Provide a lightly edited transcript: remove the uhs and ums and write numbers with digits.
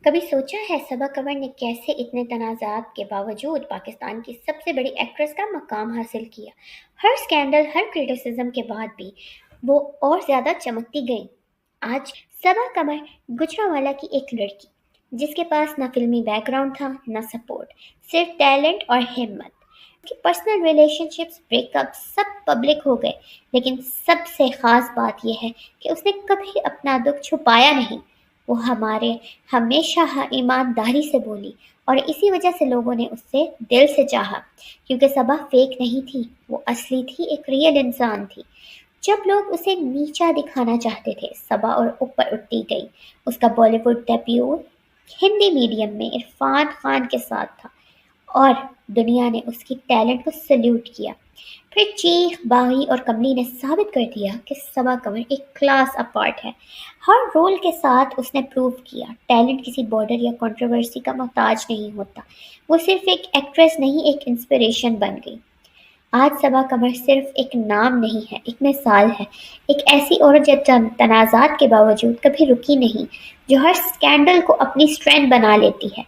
کبھی سوچا ہے صبا قمر نے کیسے اتنے تنازعات کے باوجود پاکستان کی سب سے بڑی ایکٹریس کا مقام حاصل کیا؟ ہر سکینڈل، ہر کرٹیسزم کے بعد بھی وہ اور زیادہ چمکتی گئی۔ آج صبا قمر گجرانوالہ کی ایک لڑکی، جس کے پاس نہ فلمی بیک گراؤنڈ تھا نہ سپورٹ، صرف ٹیلنٹ اور ہمت۔ اس کی personal relationships, break up سب پبلک ہو گئے، لیکن سب سے خاص بات یہ ہے کہ اس نے کبھی اپنا دکھ چھپایا نہیں۔ وہ ہمارے ہمیشہ ایمانداری سے بولی، اور اسی وجہ سے لوگوں نے اس سے دل سے چاہا، کیونکہ صبا فیک نہیں تھی، وہ اصلی تھی، ایک ریئل انسان تھی۔ جب لوگ اسے نیچا دکھانا چاہتے تھے، صبا اور اوپر اٹھتی گئی۔ اس کا بالی ووڈ ڈیبیو ہندی میڈیم میں عرفان خان کے ساتھ تھا، اور دنیا نے اس کی ٹیلنٹ کو سلیوٹ کیا۔ پھر چیخ باغی اور کملی نے ثابت کر دیا کہ صبا قمر ایک کلاس اپارٹ ہے۔ ہر رول کے ساتھ اس نے پروو کیا، ٹیلنٹ کسی بارڈر یا کنٹروورسی کا محتاج نہیں ہوتا۔ وہ صرف ایک ایکٹریس نہیں، ایک انسپریشن بن گئی۔ آج صبا قمر صرف ایک نام نہیں ہے، ایک مثال ہے، ایک ایسی عورت جو تنازعات کے باوجود کبھی رکی نہیں، جو ہر سکینڈل کو اپنی اسٹرینتھ بنا لیتی ہے۔